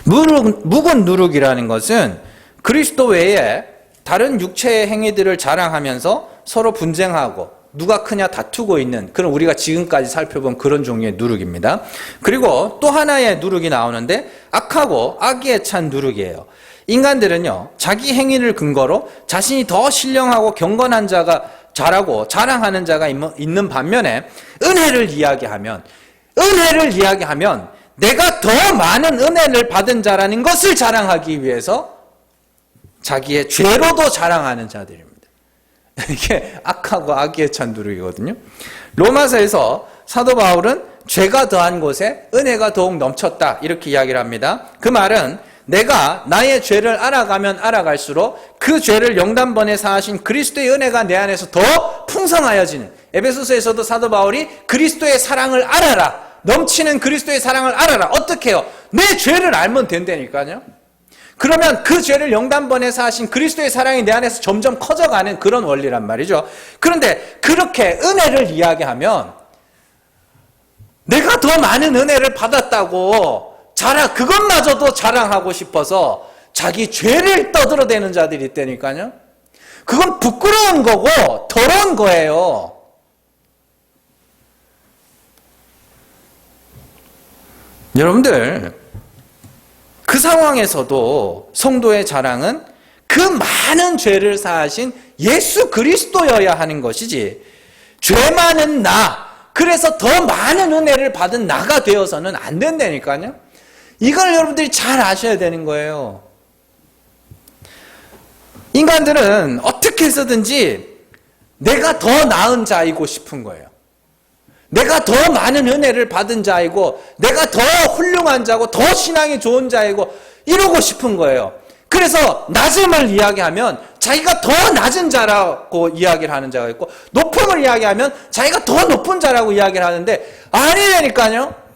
묵은 누룩이라는 것은 그리스도 외에 다른 육체의 행위들을 자랑하면서 서로 분쟁하고 누가 크냐 다투고 있는 그런 우리가 지금까지 살펴본 그런 종류의 누룩입니다. 그리고 또 하나의 누룩이 나오는데 악하고 악의에 찬 누룩이에요. 인간들은요, 자기 행위를 근거로 자신이 더 신령하고 경건한 자가 잘하고 자랑하는 자가 있는 반면에 은혜를 이야기하면 내가 더 많은 은혜를 받은 자라는 것을 자랑하기 위해서 자기의 죄로도 자랑하는 자들입니다. 이게 악하고 악의에 찬 누룩이거든요. 로마서에서 사도 바울은 죄가 더한 곳에 은혜가 더욱 넘쳤다 이렇게 이야기를 합니다. 그 말은 내가 나의 죄를 알아가면 알아갈수록 그 죄를 영단번에 사하신 그리스도의 은혜가 내 안에서 더 풍성하여지는, 에베소서에서도 사도 바울이 그리스도의 사랑을 알아라, 넘치는 그리스도의 사랑을 알아라. 어떻게 해요? 내 죄를 알면 된다니까요. 그러면 그 죄를 영단번에 사하신 그리스도의 사랑이 내 안에서 점점 커져가는 그런 원리란 말이죠. 그런데 그렇게 은혜를 이야기하면 내가 더 많은 은혜를 받았다고 그것마저도 자랑하고 싶어서 자기 죄를 떠들어대는 자들이 있다니까요. 그건 부끄러운 거고 더러운 거예요. 여러분들, 그 상황에서도 성도의 자랑은 그 많은 죄를 사하신 예수 그리스도여야 하는 것이지, 죄 많은 나, 그래서 더 많은 은혜를 받은 나가 되어서는 안 된다니까요. 이걸 여러분들이 잘 아셔야 되는 거예요. 인간들은 어떻게 해서든지 내가 더 나은 자이고 싶은 거예요. 내가 더 많은 은혜를 받은 자이고 내가 더 훌륭한 자고 더 신앙이 좋은 자이고 이러고 싶은 거예요. 그래서 낮음을 이야기하면 자기가 더 낮은 자라고 이야기를 하는 자가 있고, 높음을 이야기하면 자기가 더 높은 자라고 이야기를 하는데 아니라니까요.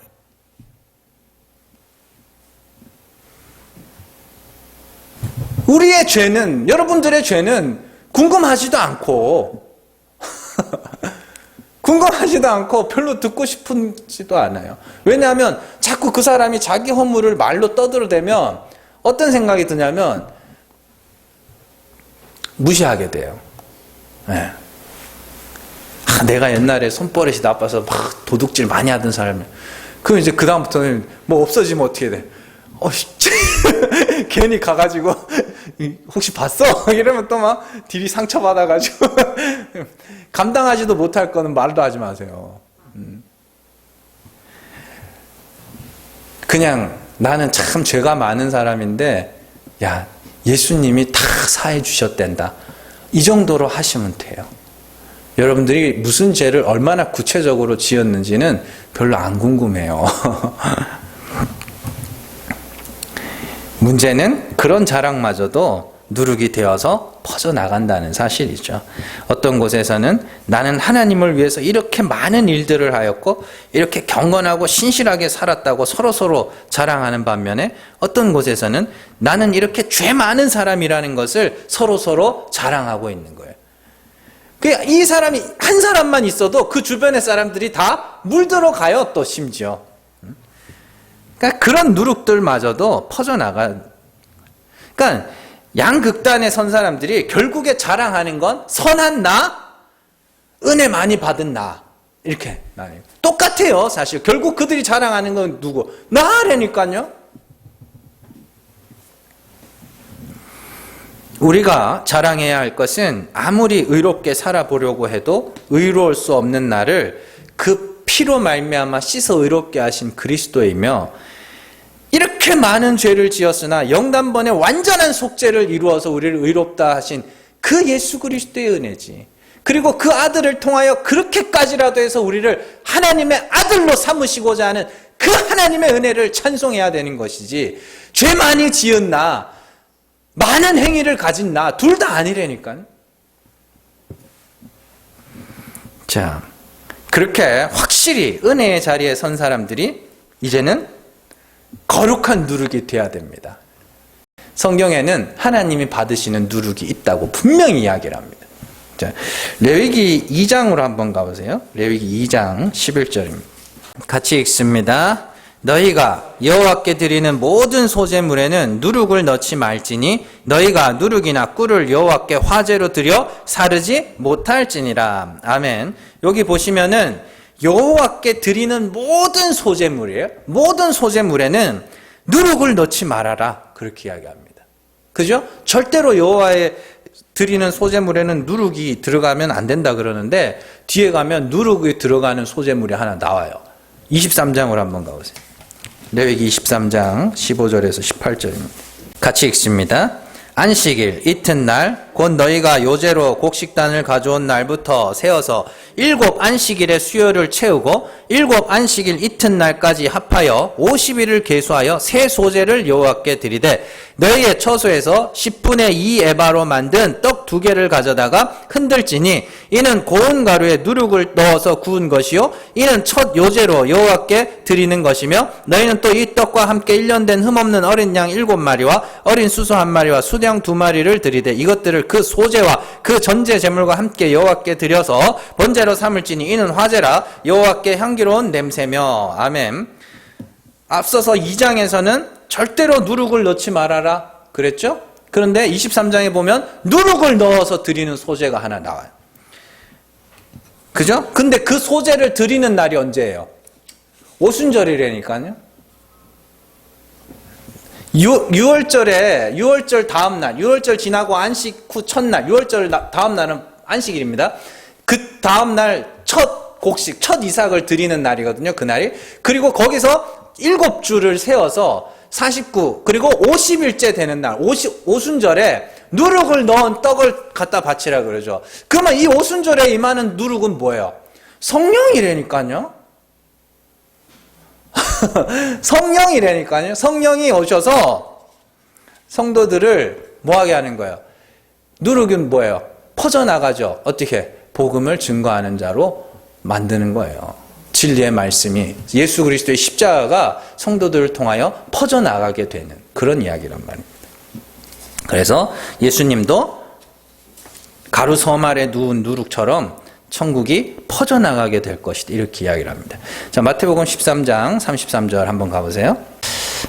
우리의 죄는, 여러분들의 죄는 궁금하지도 않고 별로 듣고 싶지도 않아요. 왜냐하면 자꾸 그 사람이 자기 허물을 말로 떠들어대면 어떤 생각이 드냐면 무시하게 돼요. 네. 내가 옛날에 손버릇이 나빠서 막 도둑질 많이 하던 사람이에요. 그럼 이제 그 다음부터는 뭐 없어지면 어떻게 돼? 괜히 가가지고 혹시 봤어? 이러면 또 막 딜이 상처받아가지고 감당하지도 못할 거는 말도 하지 마세요. 그냥 나는 참 죄가 많은 사람인데 야, 예수님이 다 사해 주셨댄다, 이 정도로 하시면 돼요. 여러분들이 무슨 죄를 얼마나 구체적으로 지었는지는 별로 안 궁금해요. 문제는 그런 자랑마저도 누룩이 되어서 퍼져나간다는 사실이죠. 어떤 곳에서는 나는 하나님을 위해서 이렇게 많은 일들을 하였고 이렇게 경건하고 신실하게 살았다고 서로서로 자랑하는 반면에 어떤 곳에서는 나는 이렇게 죄 많은 사람이라는 것을 서로서로 자랑하고 있는 거예요. 이 사람이 한 사람만 있어도 그 주변의 사람들이 다 물들어가요. 또 심지어. 그러니까 그런 누룩들마저도 퍼져나가. 그러니까 양극단에 선 사람들이 결국에 자랑하는 건 선한 나, 은혜 많이 받은 나. 이렇게 나뉘어요. 똑같아요. 사실 결국 그들이 자랑하는 건 누구? 나라니까요. 우리가 자랑해야 할 것은 아무리 의롭게 살아보려고 해도 의로울 수 없는 나를 그 피로 말미암아 씻어 의롭게 하신 그리스도이며, 이렇게 많은 죄를 지었으나 영단번에 완전한 속죄를 이루어서 우리를 의롭다 하신 그 예수 그리스도의 은혜지. 그리고 그 아들을 통하여 그렇게까지라도 해서 우리를 하나님의 아들로 삼으시고자 하는 그 하나님의 은혜를 찬송해야 되는 것이지, 죄 많이 지은 나, 많은 행위를 가진 나, 둘 다 아니라니까요. 자, 그렇게 확실히 은혜의 자리에 선 사람들이 이제는 거룩한 누룩이 돼야 됩니다. 성경에는 하나님이 받으시는 누룩이 있다고 분명히 이야기를 합니다. 자, 레위기 2장으로 한번 가보세요. 레위기 2장 11절입니다. 같이 읽습니다. 너희가 여호와께 드리는 모든 소제물에는 누룩을 넣지 말지니 너희가 누룩이나 꿀을 여호와께 화제로 드려 사르지 못할지니라. 아멘. 여기 보시면은 여호와께 드리는 모든 소제물이에요. 모든 소제물에는 누룩을 넣지 말아라. 그렇게 이야기합니다. 그죠? 절대로 여호와에 드리는 소제물에는 누룩이 들어가면 안 된다 그러는데, 뒤에 가면 누룩이 들어가는 소제물이 하나 나와요. 23장으로 한번 가보세요. 레위기 23장 15절에서 18절입니다. 같이 읽습니다. 안식일 이튿날 곧 너희가 요제로 곡식단을 가져온 날부터 세어서 7 안식일의 수요를 채우고 7 안식일 이튿날까지 합하여 50일을 계수하여 새 소제를 여호와께 드리되, 너희의 처소에서 10분의 2 에바로 만든 떡 2개를 가져다가 흔들지니 이는 고운 가루에 누룩을 넣어서 구운 것이요 이는 첫 요제로 여호와께 드리는 것이며, 너희는 또 이 떡과 함께 1년 된 흠없는 어린 양 7마리와 어린 수소 1마리와 수령 2마리를 드리되, 이것들을 그 소제와 그 전제 제물과 함께 여호와께 드려서 번제로 삼을지니 이는 화제라 여호와께 향기로운 냄새며. 아멘. 앞서서 2장에서는 절대로 누룩을 넣지 말아라 그랬죠? 그런데 23장에 보면 누룩을 넣어서 드리는 소제가 하나 나와요. 그죠? 근데 그 소제를 드리는 날이 언제예요? 오순절이라니까요. 6월절 다음 날, 6월절 지나고 안식 후 첫날, 6월절 다음 날은 안식일입니다. 그 다음 날 첫 곡식, 첫 이삭을 드리는 날이거든요. 그날이. 그리고 거기서 7주를 세워서 49, 그리고 50일째 되는 날, 오순절에 누룩을 넣은 떡을 갖다 바치라 그러죠. 그러면 이 오순절에 임하는 누룩은 뭐예요? 성령이라니까요. 성령이라니까요. 성령이 오셔서 성도들을 뭐하게 하는 거예요? 누룩은 뭐예요? 퍼져나가죠. 어떻게? 복음을 증거하는 자로 만드는 거예요. 진리의 말씀이, 예수 그리스도의 십자가가 성도들을 통하여 퍼져나가게 되는 그런 이야기란 말입니다. 그래서 예수님도 가루 섬 아래 누운 누룩처럼 천국이 퍼져나가게 될 것이다, 이렇게 이야기를 합니다. 자, 마태복음 13장 33절 한번 가보세요.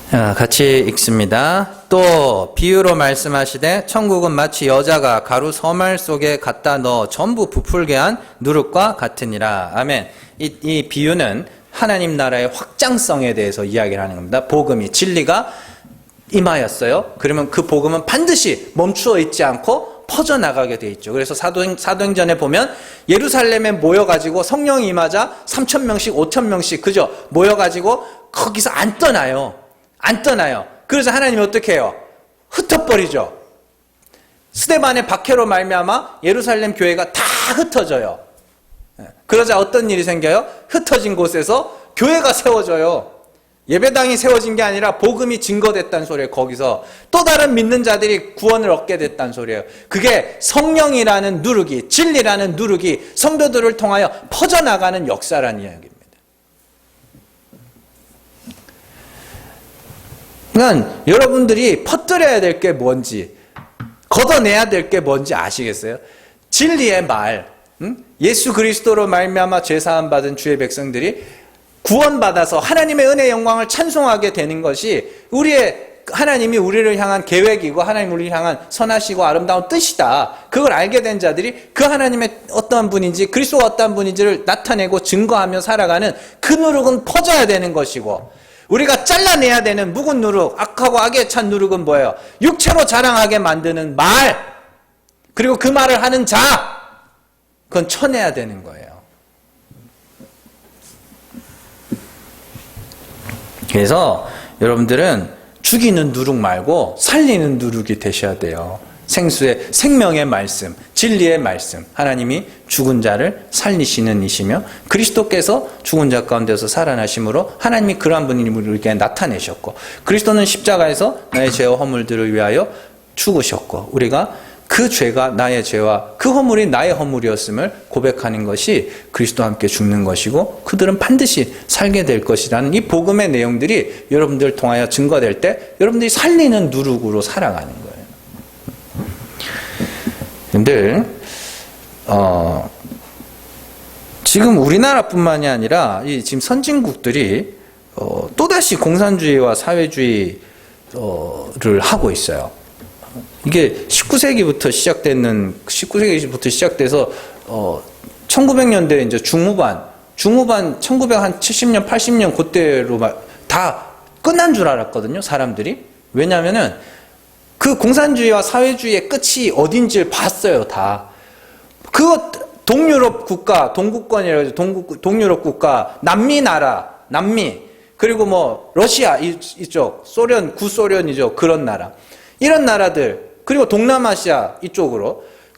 같이 읽습니다. 또 비유로 말씀하시되 천국은 마치 여자가 가루 서말 속에 갖다 넣어 전부 부풀게 한 누룩과 같으니라. 아멘. 이 비유는 하나님 나라의 확장성에 대해서 이야기를 하는 겁니다. 복음이, 진리가 임하였어요. 그러면 그 복음은 반드시 멈추어 있지 않고 퍼져나가게 돼 있죠. 그래서 사도행전에 보면 예루살렘에 모여가지고 성령이 임하자 3,000명씩 5,000명씩 그죠? 모여가지고 거기서 안 떠나요. 안 떠나요. 그래서 하나님이 어떻게 해요? 흩어버리죠. 스데반의 박해로 말미암아 예루살렘 교회가 다 흩어져요. 그러자 어떤 일이 생겨요? 흩어진 곳에서 교회가 세워져요. 예배당이 세워진 게 아니라 복음이 증거됐다는 소리예요. 거기서 또 다른 믿는 자들이 구원을 얻게 됐다는 소리예요. 그게 성령이라는 누룩이, 진리라는 누룩이 성도들을 통하여 퍼져나가는 역사라는 이야기입니다. 그러니까 여러분들이 퍼뜨려야 될 게 뭔지, 걷어내야 될 게 뭔지 아시겠어요? 진리의 말, 예수 그리스도로 말미암아 죄사함 받은 주의 백성들이 구원받아서 하나님의 은혜의 영광을 찬송하게 되는 것이 하나님이 우리를 향한 계획이고 하나님 우리를 향한 선하시고 아름다운 뜻이다. 그걸 알게 된 자들이 그 하나님의 어떠한 분인지, 그리스도가 어떠한 분인지를 나타내고 증거하며 살아가는 그 누룩은 퍼져야 되는 것이고, 우리가 잘라내야 되는 묵은 누룩, 악하고 악에 찬 누룩은 뭐예요? 육체로 자랑하게 만드는 말, 그리고 그 말을 하는 자, 그건 쳐내야 되는 거예요. 그래서 여러분들은 죽이는 누룩 말고 살리는 누룩이 되셔야 돼요. 생수의 생명의 말씀, 진리의 말씀, 하나님이 죽은 자를 살리시는 이시며 그리스도께서 죽은 자 가운데서 살아나심으로 하나님이 그러한 분이 우리에게 나타내셨고, 그리스도는 십자가에서 나의 죄와 허물들을 위하여 죽으셨고, 우리가 그 죄가 나의 죄와 그 허물이 나의 허물이었음을 고백하는 것이 그리스도와 함께 죽는 것이고, 그들은 반드시 살게 될 것이라는 이 복음의 내용들이 여러분들을 통하여 증거될 때 여러분들이 살리는 누룩으로 살아가는 거예요. 근데 지금 우리나라뿐만이 아니라 지금 선진국들이 또다시 공산주의와 사회주의를 하고 있어요. 이게 19세기부터 시작돼서 1900년대 이제 중후반 1970년 80년 그때로 다 끝난 줄 알았거든요, 사람들이. 왜냐하면은 그 공산주의와 사회주의의 끝이 어딘지를 봤어요, 다. 그 동유럽 국가, 동구권이라고 동유럽 국가, 남미, 그리고 뭐 러시아 이쪽, 소련, 구소련이죠, 그런 나라. 이런 나라들, 그리고 동남아시아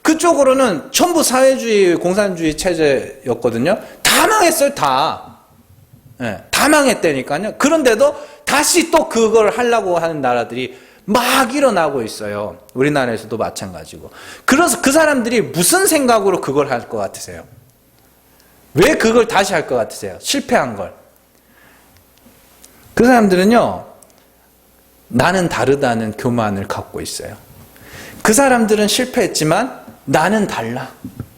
그쪽으로는 전부 사회주의, 공산주의 체제였거든요. 다 망했어요, 다. 네, 다 망했다니까요. 그런데도 다시 또 그걸 하려고 하는 나라들이 막 일어나고 있어요. 우리나라에서도 마찬가지고. 그래서 그 사람들이 무슨 생각으로 그걸 할 것 같으세요? 왜 그걸 다시 할 것 같으세요? 실패한 걸. 그 사람들은요, 나는 다르다는 교만을 갖고 있어요. 그 사람들은 실패했지만 나는 달라.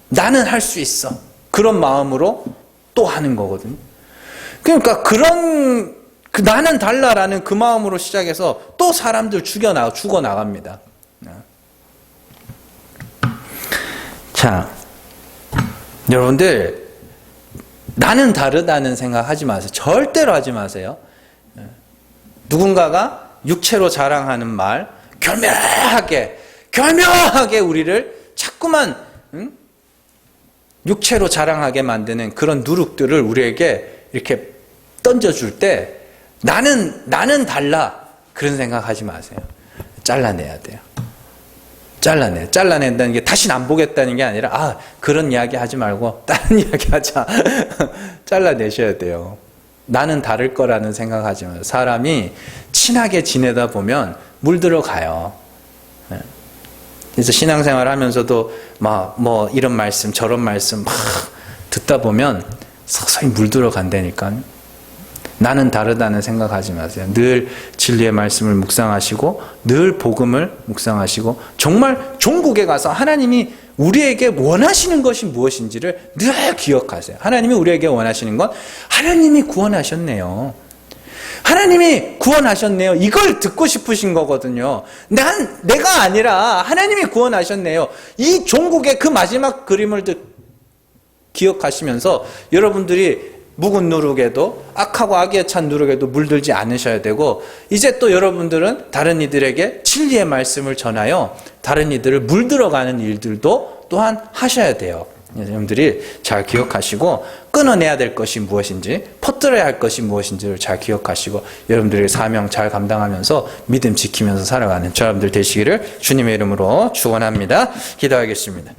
나는 할 수 있어. 그런 마음으로 또 하는 거거든요. 그러니까 나는 달라라는 그 마음으로 시작해서 또 사람들 죽어나갑니다. 자, 여러분들, 나는 다르다는 생각 하지 마세요. 절대로 하지 마세요. 누군가가 육체로 자랑하는 말, 교묘하게 우리를 자꾸만 육체로 자랑하게 만드는 그런 누룩들을 우리에게 이렇게 던져줄 때 나는 달라, 그런 생각하지 마세요. 잘라내야 돼요. 잘라낸다는 게 다시는 안 보겠다는 게 아니라 그런 이야기 하지 말고 다른 이야기 하자. 잘라내셔야 돼요. 나는 다를 거라는 생각하지 마세요. 사람이 친하게 지내다 보면 물들어가요. 그래서 신앙생활 하면서도 뭐 이런 말씀 저런 말씀 막 듣다 보면 서서히 물들어간다니까요. 나는 다르다는 생각하지 마세요. 늘 진리의 말씀을 묵상하시고 늘 복음을 묵상하시고 정말 종국에 가서 하나님이 우리에게 원하시는 것이 무엇인지를 늘 기억하세요. 하나님이 우리에게 원하시는 건 하나님이 구원하셨네요. 이걸 듣고 싶으신 거거든요. 내가 아니라 하나님이 구원하셨네요. 이 종국의 그 마지막 그림을 기억하시면서 여러분들이 묵은 누룩에도, 악하고 악에 찬 누룩에도 물들지 않으셔야 되고, 이제 또 여러분들은 다른 이들에게 진리의 말씀을 전하여 다른 이들을 물들어가는 일들도 또한 하셔야 돼요. 여러분들이 잘 기억하시고 끊어내야 될 것이 무엇인지, 퍼뜨려야 할 것이 무엇인지를 잘 기억하시고 여러분들의 사명 잘 감당하면서 믿음 지키면서 살아가는 저여러분들 되시기를 주님의 이름으로 축원합니다. 기도하겠습니다.